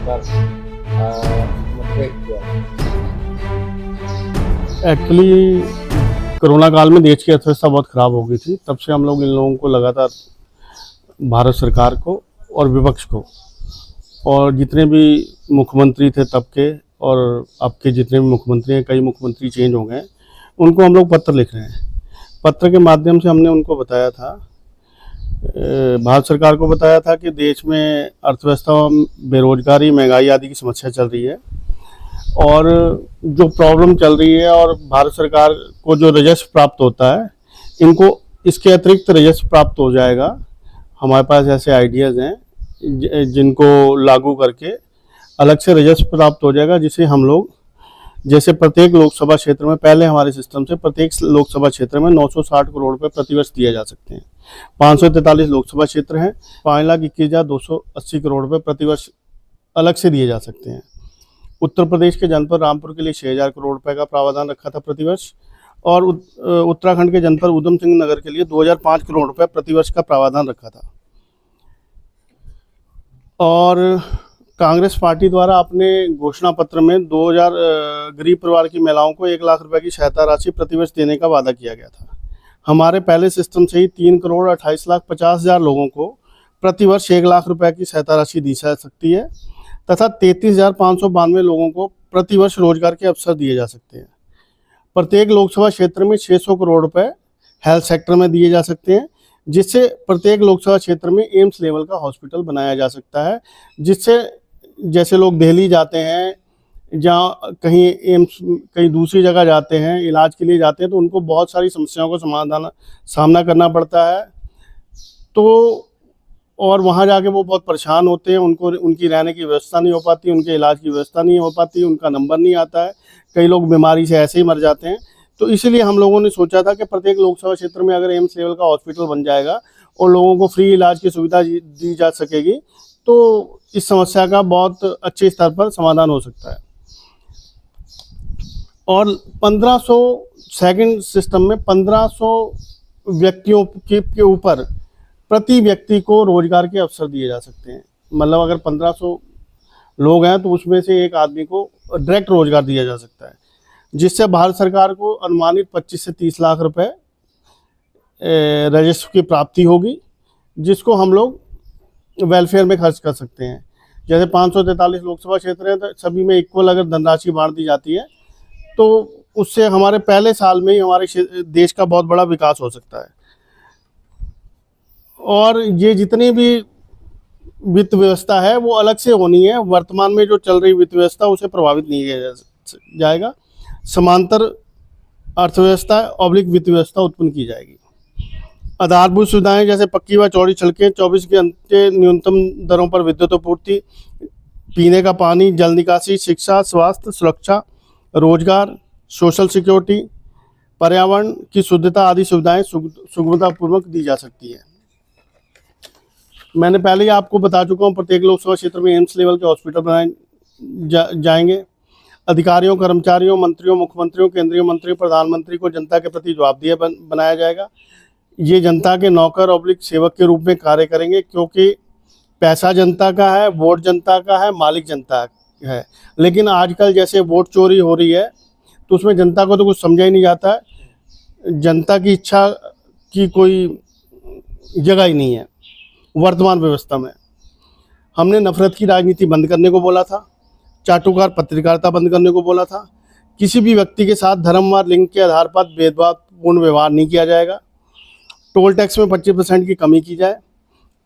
पर मुठभेड़ किया? एक्चुअली कोरोना काल में देश की अर्थव्यवस्था बहुत ख़राब हो गई थी। तब से हम लोग इन लोगों को लगातार, भारत सरकार को और विपक्ष को, और जितने भी मुख्यमंत्री थे तब के और अब के जितने भी मुख्यमंत्री हैं, कई मुख्यमंत्री चेंज हो गए, उनको हम लोग पत्र लिख रहे हैं। पत्र के माध्यम से हमने उनको बताया था, भारत सरकार को बताया था कि देश में अर्थव्यवस्था, बेरोजगारी, महंगाई आदि की समस्या चल रही है और जो प्रॉब्लम चल रही है, और भारत सरकार को जो राजस्व प्राप्त होता है, इनको इसके अतिरिक्त राजस्व प्राप्त हो जाएगा। हमारे पास ऐसे आइडियाज़ हैं जिनको लागू करके अलग से राजस्व प्राप्त हो जाएगा, जिसे हम लोग, जैसे प्रत्येक लोकसभा क्षेत्र में, पहले हमारे सिस्टम से प्रत्येक लोकसभा क्षेत्र में 960 करोड़ रुपए प्रतिवर्ष दिए जा सकते हैं। 543 लोकसभा क्षेत्र हैं, 5,21,280 करोड़ रुपए प्रतिवर्ष अलग से दिए जा सकते हैं। उत्तर प्रदेश के जनपद रामपुर के लिए 6,000 करोड़ रुपए का प्रावधान रखा था प्रतिवर्ष, और उत्तराखंड के जनपद उधम सिंह नगर के लिए 2005 करोड़ रुपए प्रतिवर्ष का प्रावधान रखा था। और कांग्रेस पार्टी द्वारा अपने घोषणा पत्र में 2000 गरीब परिवार की महिलाओं को 1 लाख रुपए की सहायता राशि प्रतिवर्ष देने का वादा किया गया था। हमारे पहले सिस्टम से ही 3,28,50,000 लोगों को प्रतिवर्ष 1 लाख रुपए की सहायता राशि दी जा सकती है, तथा 33,592 लोगों को प्रतिवर्ष रोजगार के अवसर दिए जा सकते हैं। प्रत्येक लोकसभा क्षेत्र में 600 करोड़ रुपए हेल्थ सेक्टर में दिए जा सकते हैं, जिससे प्रत्येक लोकसभा क्षेत्र में एम्स लेवल का हॉस्पिटल बनाया जा सकता है, जिससे जैसे लोग दिल्ली जाते हैं, जहाँ कहीं एम्स, कहीं दूसरी जगह जाते हैं, इलाज के लिए जाते हैं, तो उनको बहुत सारी समस्याओं का सामना करना पड़ता है। तो और वहाँ जाके वो बहुत परेशान होते हैं, उनको उनकी रहने की व्यवस्था नहीं हो पाती, उनके इलाज की व्यवस्था नहीं हो पाती, उनका नंबर नहीं आता है, कई लोग बीमारी से ऐसे ही मर जाते हैं। तो इसीलिए हम लोगों ने सोचा था कि प्रत्येक लोकसभा क्षेत्र में अगर एम्स लेवल का हॉस्पिटल बन जाएगा और लोगों को फ्री इलाज की सुविधा दी जा सकेगी, तो इस समस्या का बहुत अच्छे स्तर पर समाधान हो सकता है। और 1500 सेकंड सिस्टम में 1500 व्यक्तियों के ऊपर प्रति व्यक्ति को रोजगार के अवसर दिए जा सकते हैं। मतलब अगर 1500 लोग हैं तो उसमें से एक आदमी को डायरेक्ट रोजगार दिया जा सकता है, जिससे भारत सरकार को अनुमानित 25 से 30 लाख रुपए राजस्व की प्राप्ति होगी, जिसको हम लोग वेलफेयर में खर्च कर सकते हैं। जैसे 543 लोकसभा क्षेत्र हैं, तो सभी में इक्वल अगर धनराशि बांट दी जाती है, तो उससे हमारे पहले साल में ही हमारे देश का बहुत बड़ा विकास हो सकता है। और ये जितनी भी वित्त व्यवस्था है वो अलग से होनी है। वर्तमान में जो चल रही वित्त व्यवस्था, उसे प्रभावित नहीं किया जाएगा। समांतर अर्थव्यवस्था ऑब्लिक वित्त व्यवस्था उत्पन्न की जाएगी। आधारभूत सुविधाएं जैसे पक्की व चौड़ी सड़कें, 24 घंटे न्यूनतम दरों पर विद्युत आपूर्ति, पीने का पानी, जल निकासी, शिक्षा, स्वास्थ्य, सुरक्षा, रोजगार, सोशल सिक्योरिटी, पर्यावरण की शुद्धता आदि सुविधाएं सुगमतापूर्वक दी जा सकती है। मैंने पहले ही आपको बता चुका हूँ, प्रत्येक लोकसभा क्षेत्र में एम्स लेवल के हॉस्पिटल बनाए जाएंगे। अधिकारियों, कर्मचारियों, मंत्रियों, मुख्यमंत्रियों, केंद्रीय मंत्री, प्रधानमंत्री को जनता के प्रति जवाबदेह बनाया जाएगा। ये जनता के नौकर ऑब्लिक सेवक के रूप में कार्य करेंगे, क्योंकि पैसा जनता का है, वोट जनता का है, मालिक जनता है। लेकिन आजकल जैसे वोट चोरी हो रही है, तो उसमें जनता को तो कुछ समझा ही नहीं जाता है। जनता की इच्छा की कोई जगह ही नहीं है वर्तमान व्यवस्था में। हमने नफरत की राजनीति बंद करने को बोला था, चाटुकार पत्रकारिता बंद करने को बोला था। किसी भी व्यक्ति के साथ धर्म व लिंग के आधार पर भेदभावपूर्ण व्यवहार नहीं किया जाएगा। टोल टैक्स में 25% की कमी की जाए।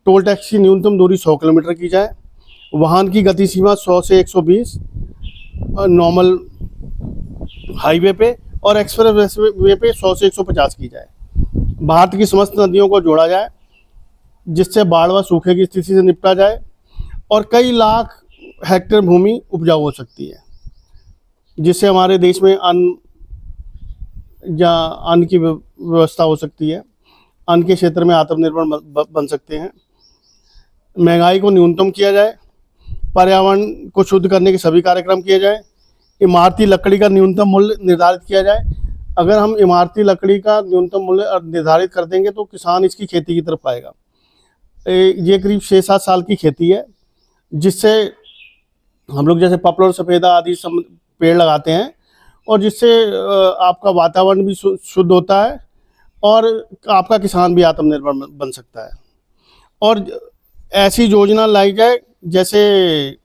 टोल टैक्स की न्यूनतम दूरी 100 किलोमीटर की जाए। वाहन की गति सीमा 100 से 120 नॉर्मल हाईवे पे, और एक्सप्रेस वे पे 100 से 150 की जाए। भारत की समस्त नदियों को जोड़ा जाए, जिससे बाढ़ व सूखे की स्थिति से निपटा जाए, और कई लाख हेक्टेयर भूमि उपजाऊ हो सकती है, जिससे हमारे देश में अन्न की व्यवस्था हो सकती है। अन्न के क्षेत्र में आत्मनिर्भर बन सकते हैं। महंगाई को न्यूनतम किया जाए। पर्यावरण को शुद्ध करने के सभी कार्यक्रम किए जाए। इमारती लकड़ी का न्यूनतम मूल्य निर्धारित किया जाए। अगर हम इमारती लकड़ी का न्यूनतम मूल्य निर्धारित कर देंगे तो किसान इसकी खेती की तरफ आएगा। ये करीब 6-7 साल की खेती है, जिससे हम लोग जैसे पपलर, सफेदा आदि पेड़ लगाते हैं, और जिससे आपका वातावरण भी शुद्ध होता है और आपका किसान भी आत्मनिर्भर बन सकता है। और ऐसी योजना लाई जाए, जैसे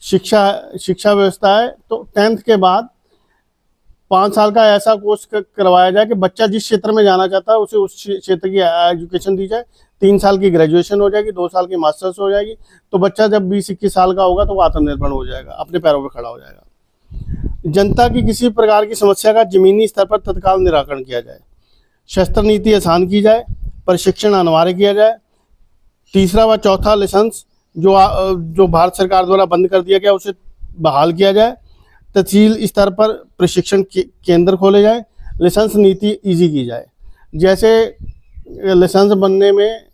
शिक्षा व्यवस्था है तो 10th के बाद 5 साल का ऐसा कोर्स करवाया जाए कि बच्चा जिस क्षेत्र में जाना चाहता है उसे उस क्षेत्र की एजुकेशन दी जाए। 3 साल की ग्रेजुएशन हो जाएगी, 2 साल की मास्टर्स हो जाएगी, तो बच्चा जब 20-21 साल का होगा तो वो आत्मनिर्भर हो जाएगा, अपने पैरों पर खड़ा हो जाएगा। जनता की किसी प्रकार की समस्या का जमीनी स्तर पर तत्काल निराकरण किया जाए। शस्त्र नीति आसान की जाए, प्रशिक्षण अनिवार्य किया जाए। तीसरा व चौथा लाइसेंस जो भारत सरकार द्वारा बंद कर दिया गया उसे बहाल किया जाए। तहसील स्तर पर प्रशिक्षण केंद्र खोले जाए। लाइसेंस नीति इजी की जाए। जैसे लाइसेंस बनने में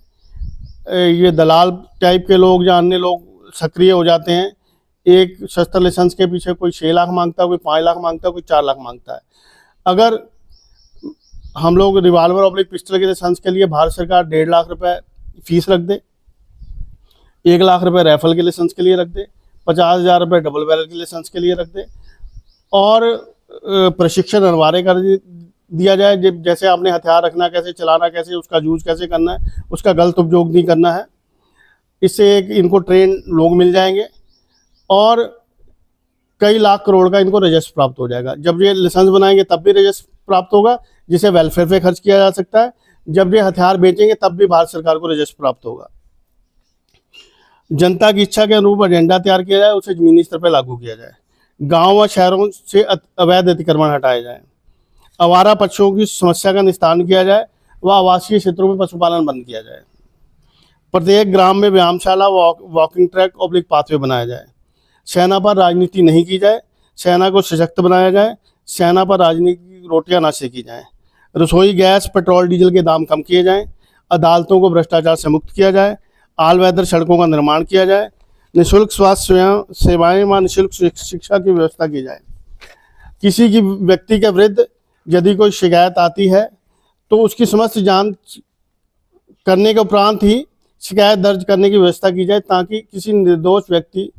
ये दलाल टाइप के लोग या अन्य लोग सक्रिय हो जाते हैं। एक शस्त्र लाइसेंस के पीछे कोई 6 लाख मांगता है, कोई 5 लाख मांगता है, कोई 4 लाख मांगता है। अगर हम लोग रिवाल्वर और पिस्टल के लाइसेंस के लिए भारत सरकार 1.5 लाख रुपए फीस रख दे, 1 लाख रुपए राइफल के लाइसेंस के लिए रख दे, 50,000 रुपये डबल बैरल के लाइसेंस के लिए रख दे, और प्रशिक्षण अनिवार्य कर दिया जाए। जैसे आपने हथियार रखना कैसे, चलाना कैसे, उसका यूज कैसे करना है, उसका गलत उपयोग नहीं करना है। इससे एक इनको ट्रेन लोग मिल जाएंगे और कई लाख करोड़ का इनको राजस्व प्राप्त हो जाएगा। जब ये लाइसेंस बनाएंगे तब भी राजस्व प्राप्त होगा, जिसे वेलफेयर पे खर्च किया जा सकता है। जब ये हथियार बेचेंगे तब भी भारत सरकार को राजस्व प्राप्त होगा। जनता की इच्छा के अनुरूप एजेंडा तैयार किया जाए, उसे जमीनी स्तर पर लागू किया जाए। गांव व शहरों से अवैध अतिक्रमण हटाए जाए। आवारा पशुओं की समस्या का निस्तारण किया जाए व आवासीय क्षेत्रों में पशुपालन बंद किया जाए। प्रत्येक ग्राम में व्यायामशाला, वॉकिंग ट्रैक और पाथवे बनाया जाए। सेना पर राजनीति नहीं की जाए, सेना को सशक्त बनाया जाए। सेना पर राजनीति की रोटियां ना सेकी जाएं। रसोई गैस, पेट्रोल, डीजल के दाम कम किए जाएं। अदालतों को भ्रष्टाचार से मुक्त किया जाए। ऑल वेदर सड़कों का निर्माण किया जाए। निःशुल्क स्वास्थ्य सेवाएं व निःशुल्क शिक्षा की व्यवस्था की जाए। किसी की व्यक्ति के विरुद्ध यदि कोई शिकायत आती है तो उसकी समस्त जांच करने के उपरांत ही शिकायत दर्ज करने की व्यवस्था की जाए, ताकि किसी निर्दोष व्यक्ति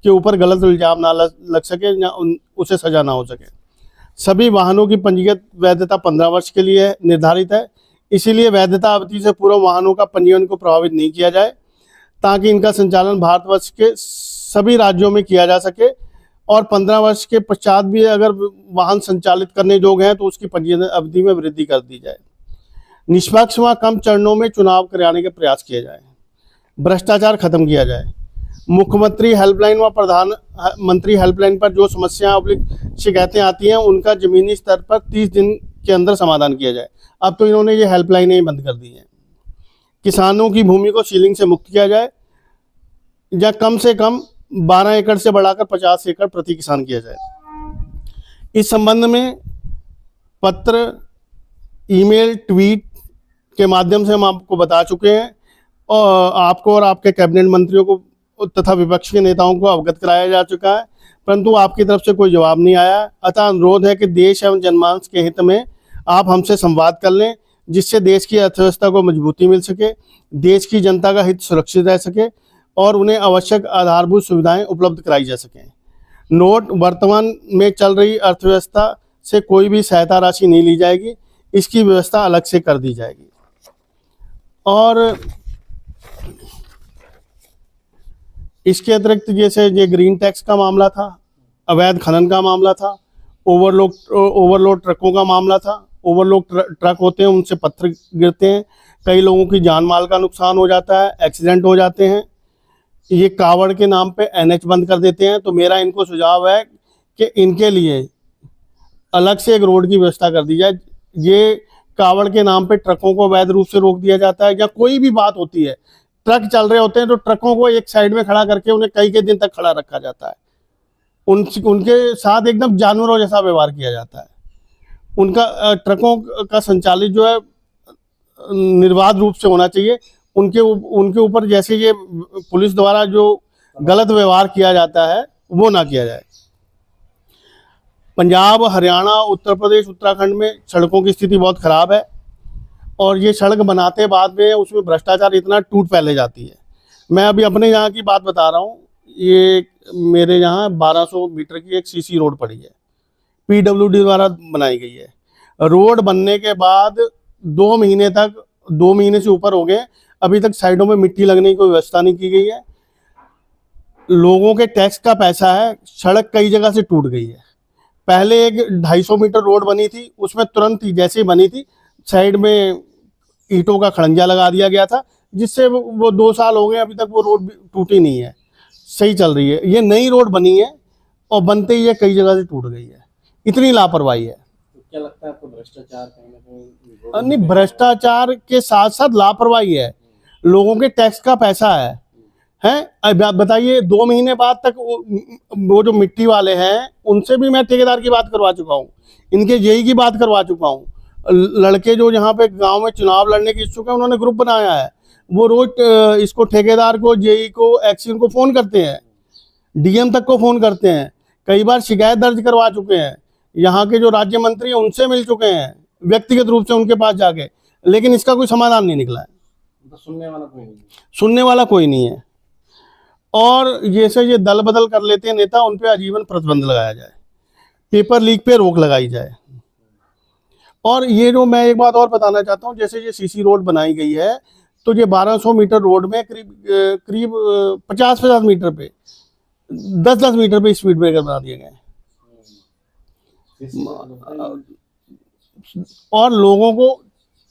के ऊपर गलत इल्जाम ना लग सके या उसे सजा ना हो सके। सभी वाहनों की पंजीकृत वैधता 15 वर्ष के लिए निर्धारित है, इसीलिए वैधता अवधि से पूर्व वाहनों का पंजीयन को प्रभावित नहीं किया जाए, ताकि इनका संचालन भारतवर्ष के सभी राज्यों में किया जा सके। और 15 वर्ष के पश्चात भी अगर वाहन संचालित करने योग्य हैं तो उसकी पंजीयन अवधि में वृद्धि कर दी जाए। निष्पक्ष व कम चरणों में चुनाव कराने के प्रयास किए जाए। भ्रष्टाचार खत्म किया जाए। मुख्यमंत्री हेल्पलाइन व प्रधानमंत्री हेल्पलाइन पर जो समस्याएं शिकायतें आती हैं उनका जमीनी स्तर पर 30 दिन के अंदर समाधान किया जाए। अब तो इन्होंने ये हेल्पलाइनें ही बंद कर दी हैं। किसानों की भूमि को सीलिंग से मुक्त किया जाए, या कम से कम 12 एकड़ से बढ़ाकर 50 एकड़ प्रति किसान किया जाए। इस संबंध में पत्र, ईमेल, ट्वीट के माध्यम से हम आपको बता चुके हैं, और आपको और आपके कैबिनेट मंत्रियों को तथा विपक्ष के नेताओं को अवगत कराया जा चुका है, परंतु आपकी तरफ से कोई जवाब नहीं आया। अतः अनुरोध है कि देश एवं जनमानस के हित में आप हमसे संवाद कर लें, जिससे देश की अर्थव्यवस्था को मजबूती मिल सके, देश की जनता का हित सुरक्षित रह सके और उन्हें आवश्यक आधारभूत सुविधाएं उपलब्ध कराई जा सकें। नोट, वर्तमान में चल रही अर्थव्यवस्था से कोई भी सहायता राशि नहीं ली जाएगी, इसकी व्यवस्था अलग से कर दी जाएगी। और इसके अतिरिक्त जैसे ये ग्रीन टैक्स का मामला था, अवैध खनन का मामला था, ओवरलोड ट्रकों का मामला था। ओवरलोड ट्रक होते हैं, उनसे पत्थर गिरते हैं, कई लोगों की जान माल का नुकसान हो जाता है, एक्सीडेंट हो जाते हैं। ये कावड़ के नाम पे NH बंद कर देते हैं। तो मेरा इनको सुझाव है कि इनके लिए अलग से एक रोड की व्यवस्था कर दी जाए। ये कावड़ के नाम पे ट्रकों को अवैध रूप से रोक दिया जाता है, या कोई भी बात होती है, ट्रक चल रहे होते हैं तो ट्रकों को एक साइड में खड़ा करके उन्हें कई दिन तक खड़ा रखा जाता है। उनके साथ एकदम जानवरों जैसा व्यवहार किया जाता है। उनका ट्रकों का संचालित जो है निर्बाध रूप से होना चाहिए। उनके ऊपर जैसे ये पुलिस द्वारा जो गलत व्यवहार किया जाता है वो ना किया जाए। पंजाब, हरियाणा, उत्तर प्रदेश, उत्तराखंड में सड़कों की स्थिति बहुत खराब है, और ये सड़क बनाते बाद में उसमें भ्रष्टाचार इतना टूट फैले जाती है। मैं अभी अपने यहाँ की बात बता रहा हूँ। ये मेरे यहाँ 1200 मीटर की एक सीसी रोड पड़ी है, पीडब्ल्यूडी द्वारा बनाई गई है। रोड बनने के बाद 2 महीने से ऊपर हो गए, अभी तक साइडों में मिट्टी लगने की कोई व्यवस्था नहीं की गई है। लोगों के टैक्स का पैसा है, सड़क कई जगह से टूट गई है। पहले एक 250 मीटर रोड बनी थी, उसमें तुरंत ही जैसे ही बनी थी साइड में ईंटों का खड़ंजा लगा दिया गया था, जिससे वो 2 साल हो गए, अभी तक वो रोड टूटी नहीं है, सही चल रही है। ये नई रोड बनी है और बनते ही ये कई जगह से टूट गई है, इतनी लापरवाही है। तो क्या लगता है आपको भ्रष्टाचार कहीं ना कहीं? नहीं, भ्रष्टाचार के साथ साथ लापरवाही है, लोगों के टैक्स का पैसा है। अब आप बताइए, 2 महीने बाद तक वो जो मिट्टी वाले हैं उनसे भी मैं ठेकेदार की बात करवा चुका हूँ, इनके जेई की बात करवा चुका हूँ। लड़के जो यहाँ पे गांव में चुनाव लड़ने के इच्छुक है, उन्होंने ग्रुप बनाया है, वो रोज इसको ठेकेदार को, जेई को, एक्सीन को फोन करते हैं, डीएम तक को फोन करते हैं, कई बार शिकायत दर्ज करवा चुके हैं। यहाँ के जो राज्य मंत्री हैं उनसे मिल चुके हैं व्यक्तिगत रूप से उनके पास जाके, लेकिन इसका कोई समाधान नहीं निकला है। तो सुनने वाला कोई नहीं, सुनने वाला कोई नहीं है। और जैसे ये दल बदल कर लेते हैं नेता, उन पे आजीवन प्रतिबंध लगाया जाए, पेपर लीक पे रोक लगाई जाए। और ये जो मैं एक बात और बताना चाहता हूँ, जैसे ये सीसी रोड बनाई गई है, तो ये 1200 मीटर रोड में करीब 50 मीटर पे 10 मीटर पे स्पीड ब्रेकर बना दिए गए। और लोगों को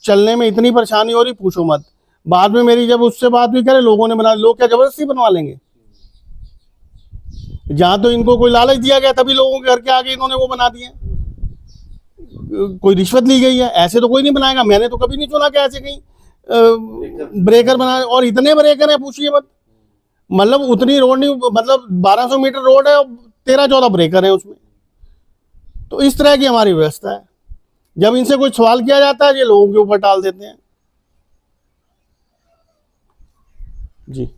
चलने में इतनी परेशानी हो रही, पूछो मत। बाद में मेरी जब उससे बात भी करे, लोगों ने बना, लोग क्या जबरदस्ती बनवा लेंगे? जहां तो इनको कोई लालच दिया गया, तभी लोगों के घर के आगे इन्होंने वो बना दिए। कोई रिश्वत ली गई है, ऐसे तो कोई नहीं बनाएगा। मैंने तो कभी नहीं सुना कि ऐसे कहीं ब्रेकर बनाए, और इतने ब्रेकर है पूछिए मत। मतलब उतनी रोड नहीं, मतलब 1200 मीटर रोड है और 13-14 ब्रेकर है उसमें। तो इस तरह की हमारी व्यवस्था है। जब इनसे कोई सवाल किया जाता है, ये लोगों के ऊपर टाल देते हैं। जी।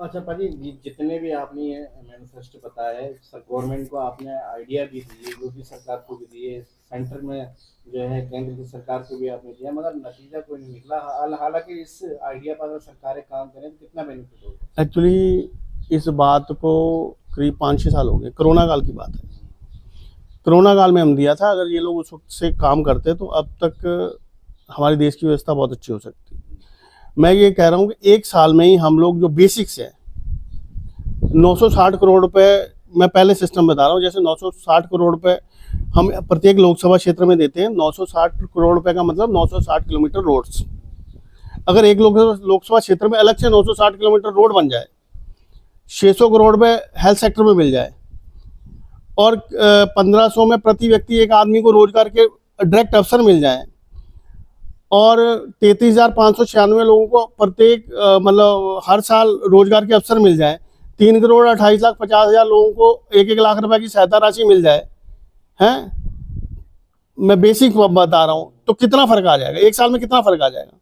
अच्छा पाजी, जितने भी आपने ये मैनिफेस्टो बताया है, गवर्नमेंट को आपने आइडिया भी दिए, योगी सरकार को भी दिए, सेंटर में जो है केंद्र की सरकार को भी आपने दिया, मगर नतीजा कोई नहीं निकला। हालांकि इस आइडिया पर अगर सरकारें काम करें तो कितना बेनिफिट होगा? एक्चुअली इस बात को करीब 5-6 साल हो गए, कोरोना काल की बात है। कोरोना काल में हम दिया था, अगर ये लोग उस वक्त से काम करते तो अब तक हमारे देश की व्यवस्था बहुत अच्छी हो सकती। मैं ये कह रहा हूँ कि 1 साल में ही हम लोग जो बेसिक्स है, 960 करोड़ रुपए, मैं पहले सिस्टम बता रहा हूँ, जैसे 960 करोड़ रुपए हम प्रत्येक लोकसभा क्षेत्र में देते हैं। 960 करोड़ रुपए का मतलब 960 किलोमीटर रोड्स। अगर एक लोकसभा क्षेत्र में अलग से 960 किलोमीटर रोड बन जाए, 600 करोड़ रुपए हेल्थ सेक्टर में मिल जाए, और 1500 में प्रति व्यक्ति एक आदमी को रोजगार के डायरेक्ट अवसर मिल जाए, और 33,596 लोगों को प्रत्येक मतलब हर साल रोजगार के अवसर मिल जाए, 3,28,50,000 लोगों को 1-1 लाख रुपए की सहायता राशि मिल जाए, हैं? मैं बेसिक बता रहा हूँ, तो कितना फर्क आ जाएगा? 1 साल में कितना फर्क आ जाएगा?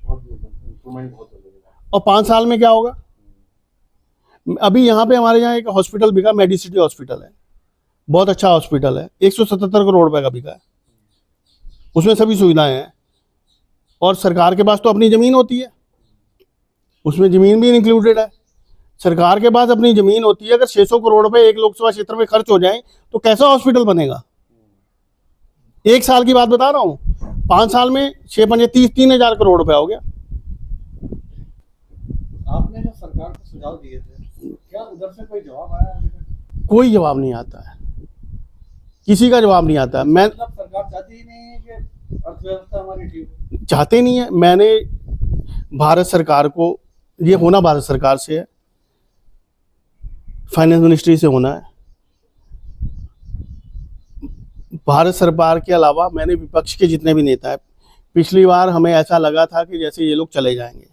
इम्प्रूवमेंट बहुत हो जाएगा। और 5 साल में क्या होगा? अभी यहाँ पे हमारे यहाँ एक हॉस्पिटल बिका, मेडिसिटी हॉस्पिटल है, बहुत अच्छा हॉस्पिटल है, 177 करोड़ रुपए का बिका है, उसमें सभी सुविधाएं हैं। और सरकार के पास तो अपनी जमीन होती है, उसमें जमीन भी इंक्लूडेड है। सरकार के पास अपनी जमीन होती है, अगर 600 करोड़ रुपए एक लोकसभा क्षेत्र में खर्च हो जाए तो कैसा हॉस्पिटल बनेगा? 1 साल की बात बता रहा हूँ, 5 साल में 6-5 3,000 करोड़ रुपया हो गया। आपने जो सरकार को सुझाव दिए थे, क्या उधर से कोई जवाब आया अभी तक? कोई जवाब नहीं आता है, किसी का जवाब नहीं आता। मैं मतलब सरकार चाहती ही नहीं है कि अर्थव्यवस्था हमारी ठीक, चाहते नहीं है। मैंने भारत सरकार को, ये होना भारत सरकार से है, फाइनेंस मिनिस्ट्री से होना है। भारत सरकार के अलावा मैंने विपक्ष के जितने भी नेता है, पिछली बार हमें ऐसा लगा था कि जैसे ये लोग चले जाएंगे,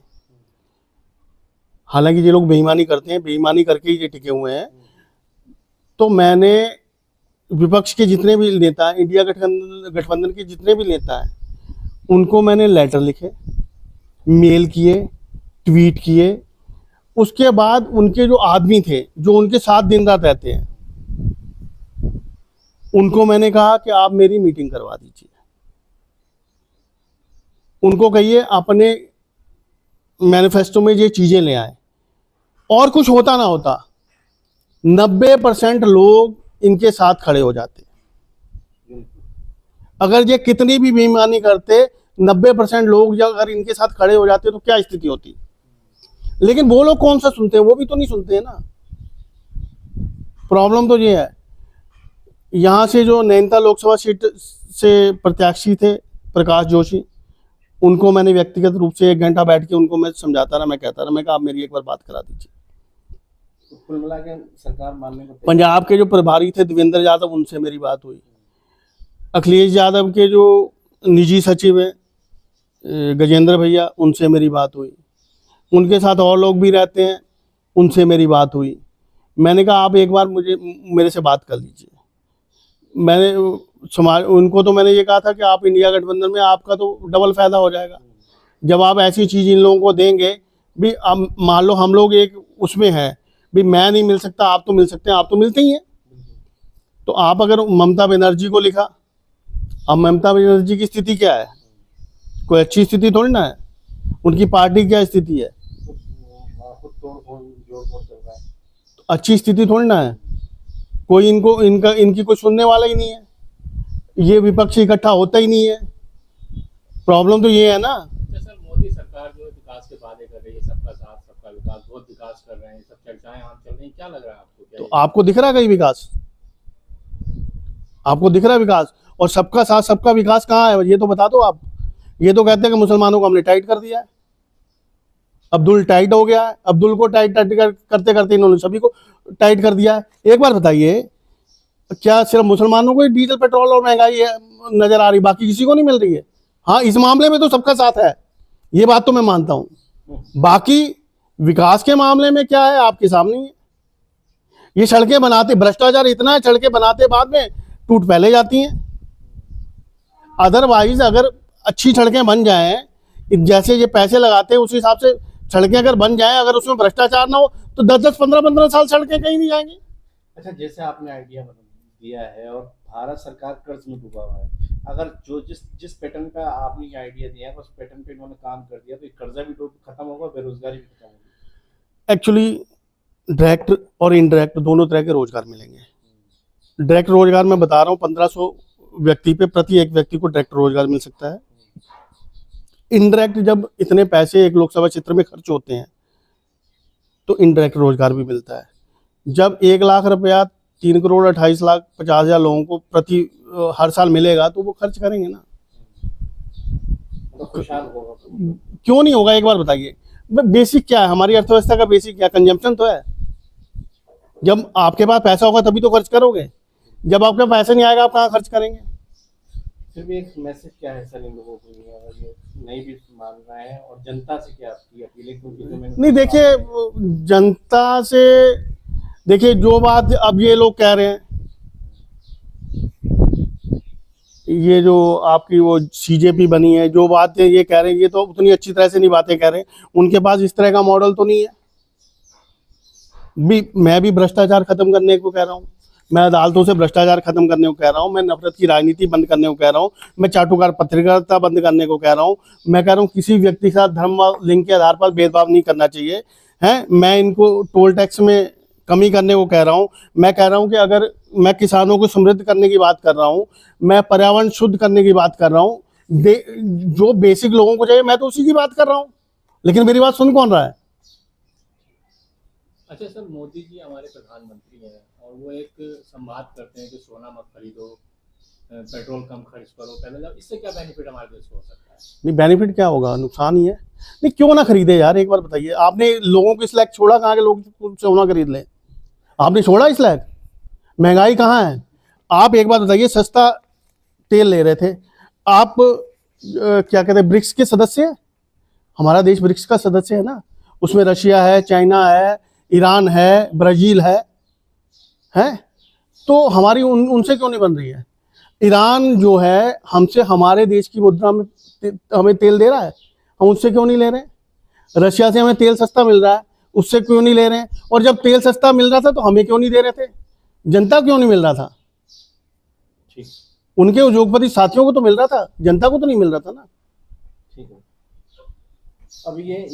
हालांकि ये लोग बेईमानी करते हैं, बेईमानी करके ही ये टिके हुए हैं। तो मैंने विपक्ष के जितने भी नेता हैं, इंडिया गठबंधन के जितने भी नेता हैं, उनको मैंने लेटर लिखे, मेल किए, ट्वीट किए। उसके बाद उनके जो आदमी थे, जो उनके साथ दिन रात रहते हैं, उनको मैंने कहा कि आप मेरी मीटिंग करवा दीजिए, उनको कहिए अपने मैनिफेस्टो में ये चीजें ले आए, और कुछ होता ना होता 90% लोग इनके साथ खड़े हो जाते। बिल्कुल। अगर ये कितनी भी बेईमानी करते, 90% लोग जब अगर इनके साथ खड़े हो जाते तो क्या स्थिति होती। लेकिन वो लोग कौन सा सुनते हैं, वो भी तो नहीं सुनते हैं ना। प्रॉब्लम तो ये है। यहाँ से जो नैनीताल लोकसभा सीट से प्रत्याशी थे प्रकाश जोशी, उनको मैंने व्यक्तिगत रूप से 1 घंटा बैठ के उनको मैं समझाता रहा, मैं कहता रहा, मैं कहा आप मेरी एक बार बात करा दीजिए। तो कुल मिला के सरकार मानने को तैयार पंजाब के जो प्रभारी थे देवेंद्र यादव, उनसे मेरी बात हुई। अखिलेश यादव के जो निजी सचिव हैं गजेंद्र भैया, उनसे मेरी बात हुई। उनके साथ और लोग भी रहते हैं, उनसे मेरी बात हुई। मैंने कहा आप एक बार मेरे से बात कर लीजिए। मैंने उनको तो मैंने ये कहा था कि आप इंडिया गठबंधन में, आपका तो डबल फायदा हो जाएगा। जब आप ऐसी चीज़ इन लोगों को देंगे भी, अब मान लो हम लोग एक उसमें हैं भी, मैं नहीं मिल सकता, आप तो मिल सकते हैं, आप तो मिलते ही हैं। तो आप अगर ममता बनर्जी को लिखा, अब ममता बनर्जी की स्थिति क्या है, कोई अच्छी स्थिति थोड़ी ना है। उनकी पार्टी क्या स्थिति है, खुद तोड़-फोड़, जोड़-तोड़ चल रहा है। तो अच्छी स्थिति थोड़ी ना है। कोई इनकी कोई सुनने वाला ही नहीं है। ये विपक्ष इकट्ठा होता ही नहीं है। प्रॉब्लम तो ये है ना। अच्छा सर, मोदी सरकार जो है विकास के वादे कर रही है, सबका साथ सबका विकास, बहुत विकास कर रहे हैं, सब चर्चाएं आम चल रही हैं, क्या लग रहा है आपको? क्या तो आपको दिख रहा है कहीं विकास? आपको दिख रहा है विकास? और सबका साथ सबका विकास कहाँ है, ये तो बता दो आप। ये तो कहते हैं कि मुसलमानों को हमने टाइट कर दिया है, अब्दुल टाइट हो गया है। अब्दुल को टाइट करते करते इन्होंने सभी को टाइट कर दिया है। एक बार बताइए, क्या सिर्फ मुसलमानों को ही डीजल पेट्रोल और महंगाई नजर आ रही, बाकी किसी को नहीं मिल रही है? हाँ, इस मामले में तो सबका साथ है, ये बात तो मैं मानता हूँ। बाकी विकास के मामले में क्या है, आपके सामने ही है। ये सड़कें बनाते, भ्रष्टाचार इतना है, सड़कें बनाते बाद में टूट पहले जाती हैं। अदरवाइज अगर अच्छी सड़कें बन जाएं, जैसे ये पैसे लगाते हैं उस हिसाब से सड़कें अगर बन जाएं, अगर उसमें भ्रष्टाचार ना हो तो 10-10, 15-15 साल सड़कें कहीं नहीं जाएंगी। अच्छा, जैसे आपने आइडिया दिया है और भारत सरकार कर्ज में डूबा हुआ है, अगर जो जिस पैटर्न का आपने ये आइडिया दिया है उस पैटर्न पे इन्होंने काम कर दिया तो ये कर्जा भी खत्म होगा, बेरोजगारी भी खत्म होगी। एक्चुअली डायरेक्ट और इनडायरेक्ट दोनों तरह के रोजगार मिलेंगे। डायरेक्ट रोजगार मैं बता रहा हूँ, 1500 व्यक्ति पे प्रति एक व्यक्ति को डायरेक्ट रोजगार मिल सकता है। इनडायरेक्ट जब इतने पैसे एक लोकसभा क्षेत्र में खर्च होते हैं तो इनडायरेक्ट रोजगार भी मिलता है। जब 1 लाख रुपया 3,28,50,000 लोगों को प्रति हर साल मिलेगा तो वो खर्च करेंगे ना। तो खुशहाल होगा। क्यों नहीं होगा, एक बार बताइए। बेसिक क्या है हमारी अर्थव्यवस्था का? बेसिक क्या, कंजम्पशन तो है। जब आपके पास पैसा होगा तभी तो खर्च करोगे, जब आपके पास पैसा नहीं आएगा आप कहाँ खर्च करेंगे? फिर भी एक मैसेज क्या है सर इन लोगों को, अगर ये नहीं भी मान रहे हैं, और जनता से क्या आपकी अपील है? क्योंकि जो मैंने नहीं, देखिए जनता से, देखिए जो बात अब ये लोग कह रहे हैं, ये जो आपकी वो सीजेपी बनी है, जो बातें ये कह रहे हैं, ये तो उतनी अच्छी तरह से नहीं बातें कह रहे हैं। उनके पास इस तरह का मॉडल तो नहीं है। मैं भी भ्रष्टाचार खत्म करने को कह रहा हूँ, मैं अदालतों से भ्रष्टाचार खत्म करने को कह रहा हूँ, मैं नफरत की राजनीति बंद करने को कह रहा हूँ, मैं चाटुकार पत्रकारिता बंद करने को कह रहा हूँ। मैं कह रहा हूँ किसी व्यक्ति के साथ धर्म व लिंग के आधार पर भेदभाव नहीं करना चाहिए है। मैं इनको टोल टैक्स में कमी करने को कह रहा हूँ। मैं कह रहा हूँ कि अगर मैं किसानों को समृद्ध करने की बात कर रहा हूँ, मैं पर्यावरण शुद्ध करने की बात कर रहा हूँ, जो बेसिक लोगों को चाहिए मैं तो उसी की बात कर रहा हूँ। लेकिन मेरी बात सुन कौन रहा है? अच्छा सर, मोदी जी हमारे प्रधानमंत्री हैं और वो एक संवाद करते हैं कि सोना मत खरीदो, पेट्रोल कम खर्च करो, पहले जाओ, इससे क्या बेनिफिट हमारे देश को हो सकता है? नहीं, बेनिफिट क्या होगा, नुकसान ही है। नहीं, क्यों ना खरीदे यार, एक बार बताइए। आपने लोगों को इस लायक छोड़ा कहाँ के लोग सोना खरीद लें? आपने छोड़ा इस लायक? महंगाई कहाँ है? आप एक बात बताइए, सस्ता तेल ले रहे थे आप, क्या कहते हैं, ब्रिक्स के सदस्य हैं। हमारा देश ब्रिक्स का सदस्य है ना, उसमें रशिया है, चाइना है, ईरान है, ब्राजील है तो हमारी उनसे क्यों नहीं बन रही है? ईरान जो है हमसे हमारे देश की मुद्रा में हमें तेल दे रहा है, हम उससे क्यों नहीं ले रहे हैं? रशिया से हमें तेल सस्ता मिल रहा है, उससे क्यों नहीं ले रहे हैं? और जब तेल सस्ता मिल रहा था तो हमें क्यों नहीं दे रहे थे? जनता क्यों नहीं मिल रहा था? ठीक, उनके उद्योगपति साथियों को तो मिल रहा था, जनता को तो नहीं मिल रहा था ना। ठीक है। अब ये